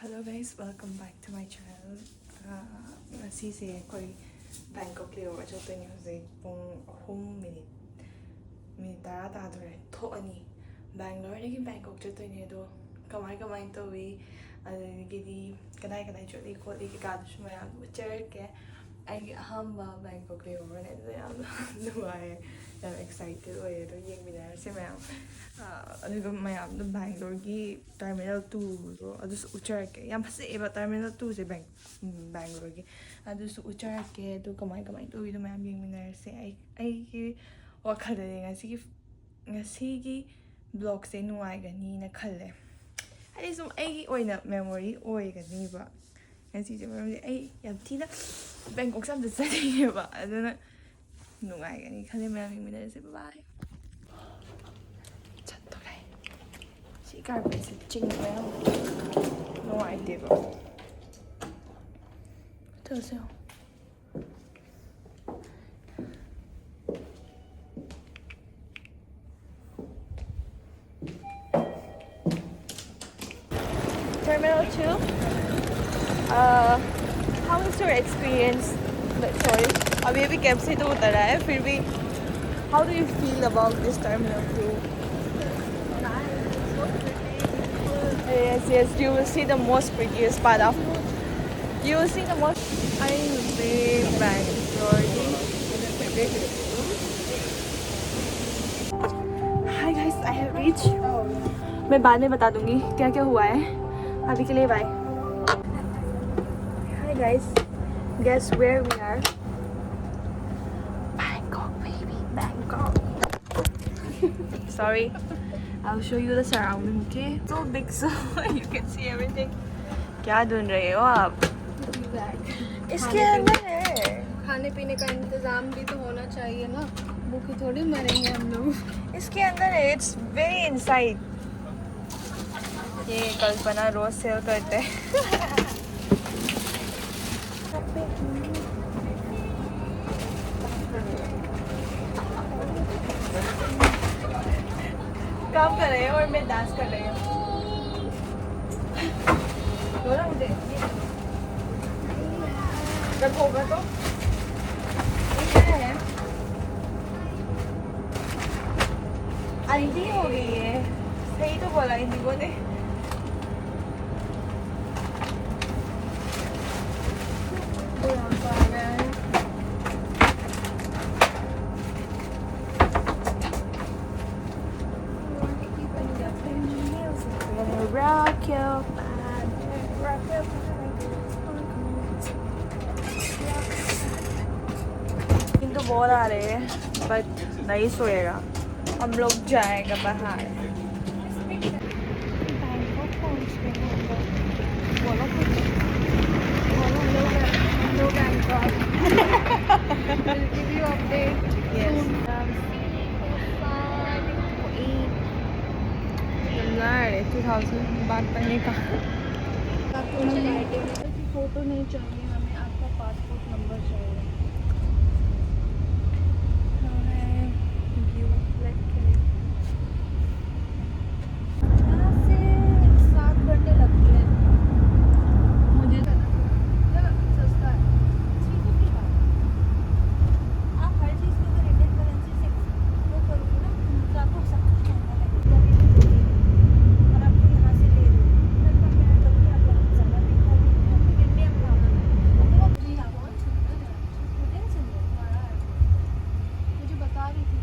Hello guys, welcome back to my channel. Ngasise akhoi Bangkok layover chattoine hojik pung 3 minute tara tadore thokani Bangalore dagi Bangkok chattoine do kamai towi adagidi kadai chotli kholi ki kadush mayam cherke ai ahamba Bangkok layover ne do yam nuai yam excited oye do yengminarse mayam aduga mayam do Bangalore gi terminal 2 do adusu ucharke yam phaseba terminal 2 se Bangalore gi adusu ucharke do kamai to do mayam yengminarse ai gi wakhade ngasi gi vlog se nuai gani na khalle ai sum ai gi oina memory oi gani ba ngasi je memory ai yam thina Bangkok sam de sari ba aduna nuai gani khalle mayam yengminarse bye 이 갈비에서 찍는 거야. 너무 아이디어가. 들으세요. Terminal 2. How is your experience? Sorry, अभी भी cab से तो उतरा है फिर भी how do you feel about this Terminal 2? Yes, you will see the most prettiest part of. You will see the most. I live Bangalore. Hi guys, I have reached. मैं बाद में बता दूंगी क्या क्या हुआ है. अभी के लिए bye. Hi guys, guess where we are? Bangkok, baby, Bangkok. Sorry. I'll show you the surrounding, okay? So big so you can see everything. क्या ढूंढ रहे हो आप? इसके अंदर है। खाने पीने का इंतजाम भी तो होना चाहिए ना, भूखे थोड़ी मरेंगे हम लोग। इसके अंदर है, it's very inside. ये कल्पना रोज सेल करते हैं। काम कर रहे हैं और मैं डांस कर रही हूँ। मुझे जब होगा तो है आंटी हो गई है, सही तो बोला इंडिगो ने। Rock your body, rock your body. तो बहुत आ रहे हैं बट नहीं सोएगा, हम लोग जाएगा बाहर। बात करने का फोटो नहीं चाहिए हमें, आपका पासपोर्ट नंबर चाहिए। यहाँ से 7 घंटे लगते हैं मुझे। सस्ता है 350 का। आप हर चीज़ को अगर इंडियन करेंसी से वो करोगे ना तो आपको सब कुछ महंगा लगेगा। और आपको यहाँ से ले लो फिर कंपेयर करोगे आप लोग ज़्यादा नहीं खाओगे इंडिया में खाना है। मुझे बता रही थी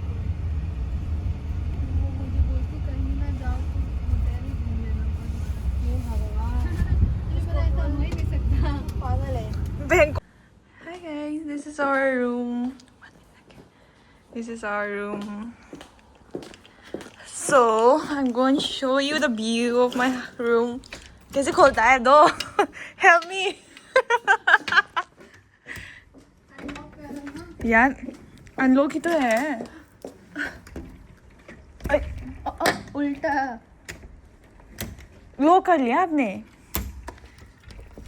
वो, मुझे बोलती कहीं ना जाओ तो होटल ही घूम लेना। ये भगवान तुझे पता है तो हो ही नहीं सकता, पागल है। Hi guys, this is our room. This is our room. So I'm going to show you the view of my room. कैसे खोलता है दो? Help me. यार अनलॉक ही तो है। उल्टा लॉक कर लिया आपने?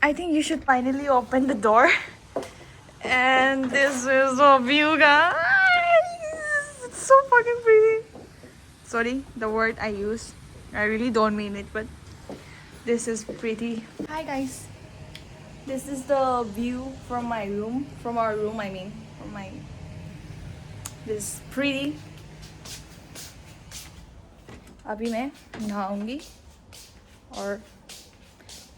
I think you should finally open the door. And this is a view, guys. It's so fucking pretty. Sorry, the word I use. I really don't mean it, but This is pretty. Hi guys. This is the view from my room. From our room, I mean. From my. This is pretty. अभी मैं नहाऊंगी और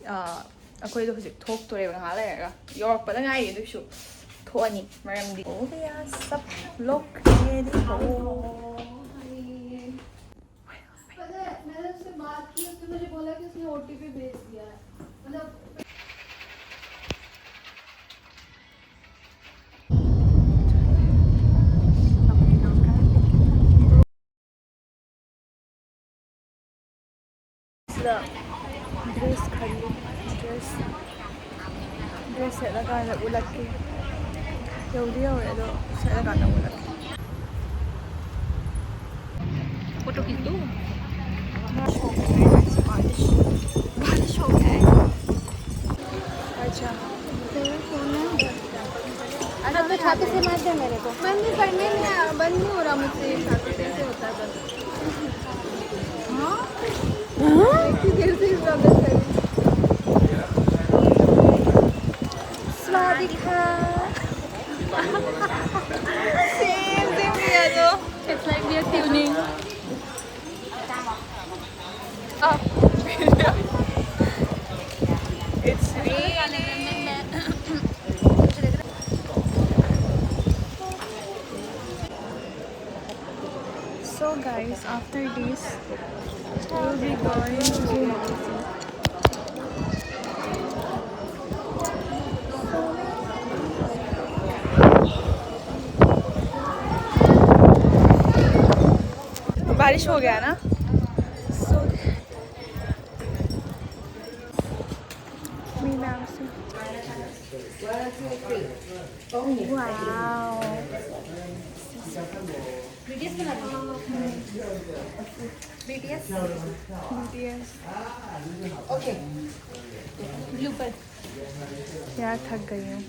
अखोइदो हजिक थोक्तोरेबा ngहा लेरगा यौरकपदा ngairi adusu थोअनी मरमदी हो गया सब लोग ready हो मैंने उससे बात की उसने मुझे बोला कि उसने ओटीपी भेज दिया है मतलब ड्रेस खरीद ड्रेस सेटलकांदा उलक्के यौदी यौरे अदो सेटलकांदा उलक्के फोटो खींच दूँ बारिश हो गया है अच्छा तेरा फोन है अच्छा तो छाते से मार दे मेरे को बंद नहीं करने में बंद नहीं हो रहा मुझसे छाते से होता है बंद हाँ इतनी देर से स्वागत करें स्वादिका सेम किया तो it's like we are tuning up it's so guys after this we'll be going to बारिश हो गया ना so wow BTS okay blooper यार थक गई हूँ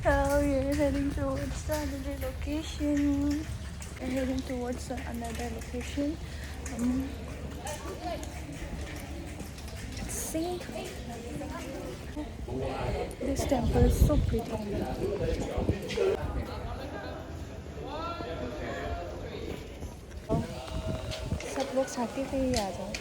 Oh, we're heading towards another location. We're heading towards another location. Let's see. This temple is so pretty. सब लोग छाती पे ही आ जाओ.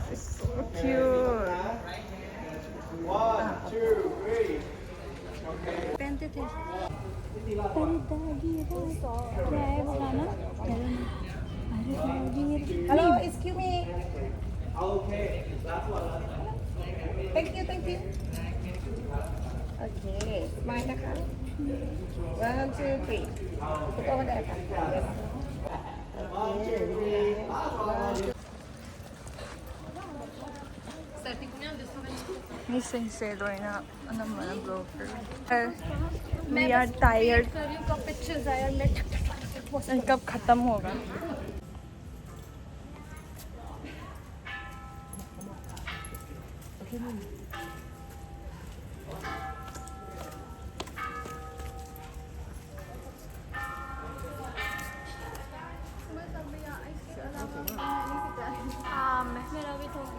So cute. 1, 2, 3. पहनते थे क्या है वो गाना hello excuse me Okay, that's what. Thank you okay स्माइलนะคะ 1 2 3ทุกคนได้ค่ะ Ni sincero na naman ang broker. We are tired. कब पिक्चर्स आया मैं कब खत्म होगा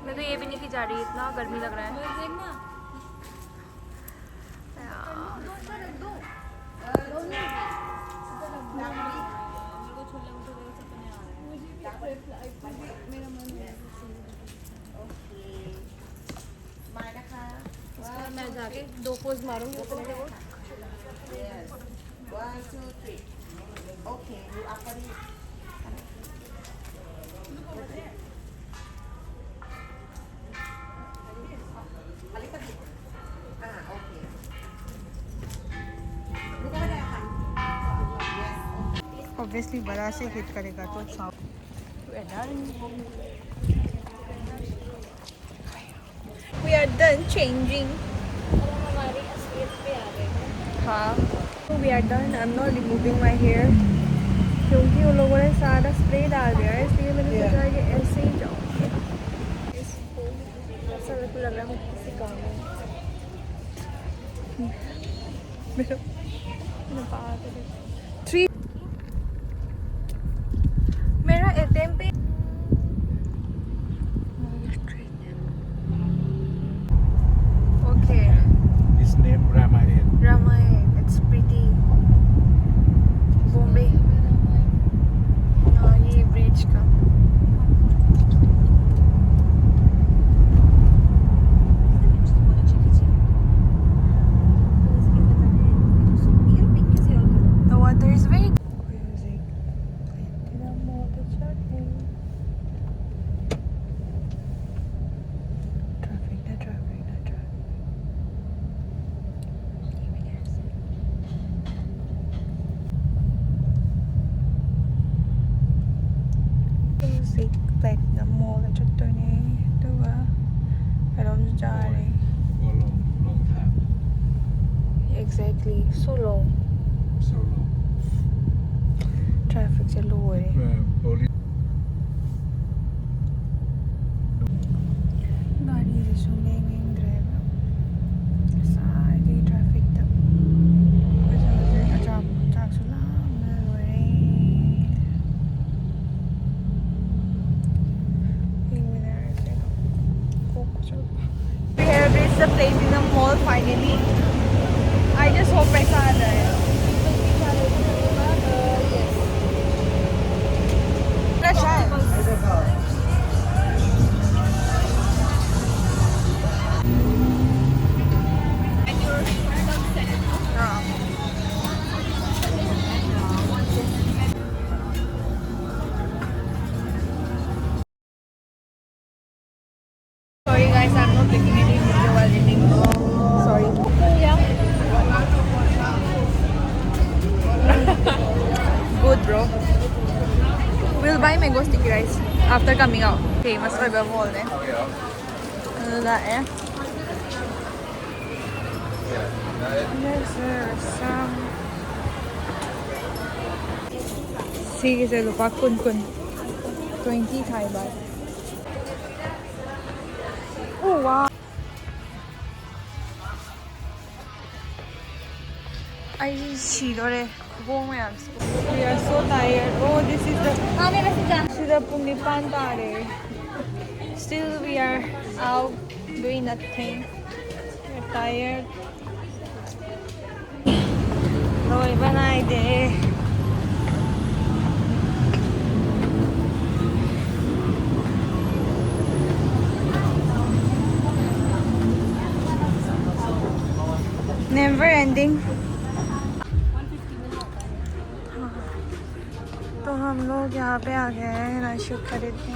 मैं तो ये भी नहीं खिंचा रही इतना गर्मी लग रहा है मैं जाके 2 पोज मारूंगी उतने के वो 1 2 3 okay you are ready Obviously बड़ा से हिट करेगा तो sound We are done changing. हमारी असलियत पे आ गए हैं हाँ We are done. I'm not removing my hair क्योंकि उन लोगों ने सारा स्प्रे डाल दिया है इसलिए मैंने सोचा कि ऐसे ही जाऊँ ऐसा मेरे को लग रहा है मुझे किसी काम में मेरा थ्री मेरा एटीएम पे okay His name Ramayan. Ramayan, it's pretty. Bombay हाँ ये ब्रिज का The water is very music. Traffic, the traffic, the traffic. Music, like the mall, the chutney, the around Jari. Go long time. Exactly, so long. So long. Traffic is low. Police. गाड़ी से सुनेंगे driver सारी traffic तक अच्छा चाक सुना We have reached the place in the mall finally. I just hope पैसा आ जाए. Rush है. Sorry guys, I'm not taking any video while eating. Sorry. Good bro. We'll buy mango sticky rice after coming out. Famous Oiba Mall ne. There's some. Sige sa lupa kun 20 Thai baht. Oh wow. I see it. We are so tired. Oh, this is the. Sida Pungipan tare. Still, we are out doing nothing. We're tired. No, even I did. Never ending. तो हम लोग यहाँ पे आ गए हैं राशि खरीदने.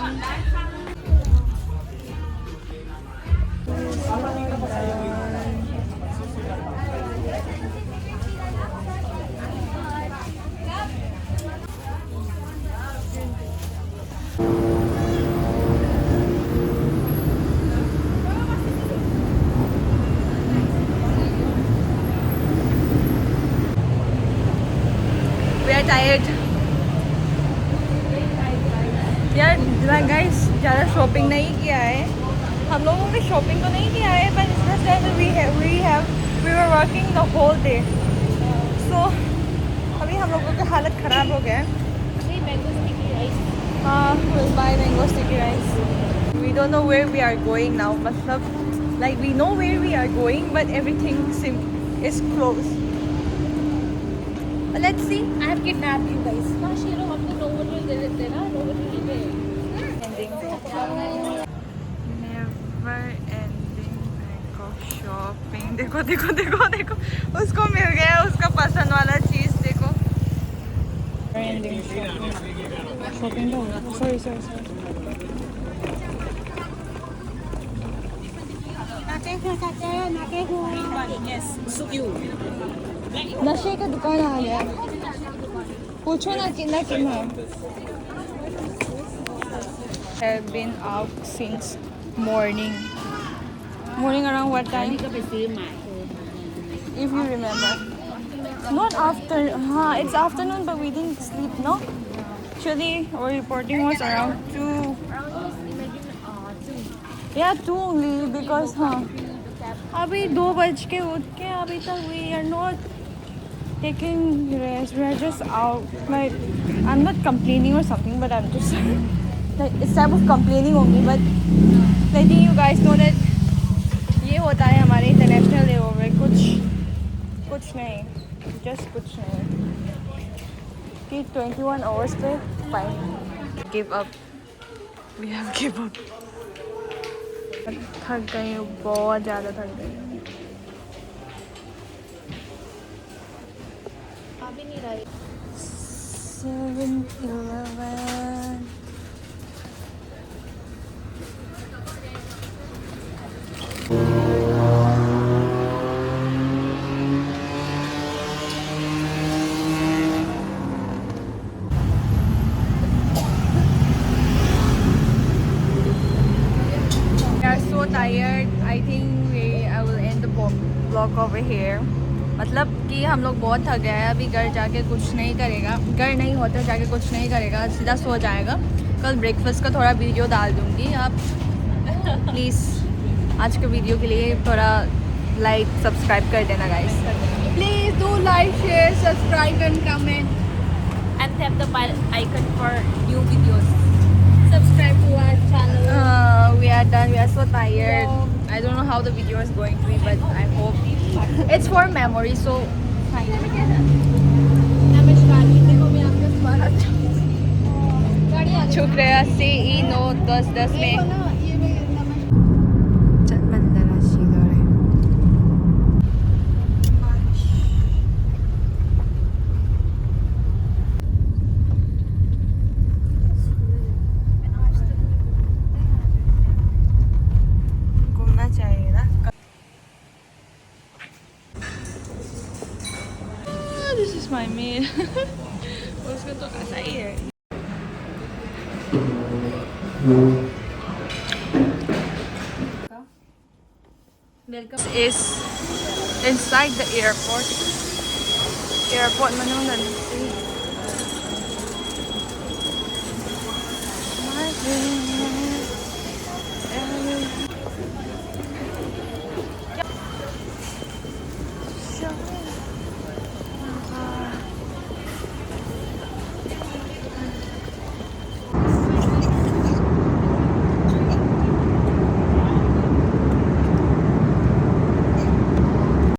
We are tired. यार गाइस ज़्यादा शॉपिंग नहीं किया है. हम लोगों ने शॉपिंग तो नहीं किया है पर we were working the whole day. So अभी हम लोगों की हालत ख़राब हो गया है. हाँ, we'll buy mango sticky rice. We don't know where we are going now. मतलब like we know where we are going but everything is closed. Let's see. I have kidnapped you guys. हाँ shero हम तो nowhere में दे देते ना nowhere में Never ending Bangkok shopping. देखो देखो देखो देखो उसको मिल गया उसका पसंद वाला चीज देखो. Never ending shopping तो sorry. Yes, suit you. नशे का दुकान आ गया. पूछो ना कितना कितना. Have been out since morning. Morning around what time? If you remember. Not after. It's afternoon, but we didn't sleep, no? Actually, our reporting was around 2. Yeah, 2 only because हाँ अभी 2 बज के उठ के अभी तक we are not taking rest. We are just out. Like I'm not complaining or something, but I'm just like it's type of complaining only. But letting you guys know that ये होता है हमारे इंटरनेशनल डे ओवर कुछ नहीं just कुछ नहीं कि 21 hours पे fine give up. We have give up. थक गई हूँ बहुत ज़्यादा थक गई हूँ अभी नहीं रही 7-11 We are so tired. I think I will end the vlog over here. मतलब कि हम लोग बहुत थक गए हैं अभी घर जाके कुछ नहीं करेगा घर नहीं होता जाके कुछ नहीं करेगा सीधा सो जाएगा कल ब्रेकफास्ट का थोड़ा वीडियो डाल दूँगी आप प्लीज़ आज के वीडियो के लिए थोड़ा लाइक सब्सक्राइब कर देना guys please do like share subscribe and comment And tap the bell icon for new videos. subscribe to our channel. We are done. We are so tired. I don't know how the video is going to be, but I hope it's for memory. So चुप रहा से ई no 10-10 में चंदरा सीधे घूमना चाहिए ना This is my meal. उसका तो ऐसा ही है Welcome is inside the airport. Airport manungan. My dream.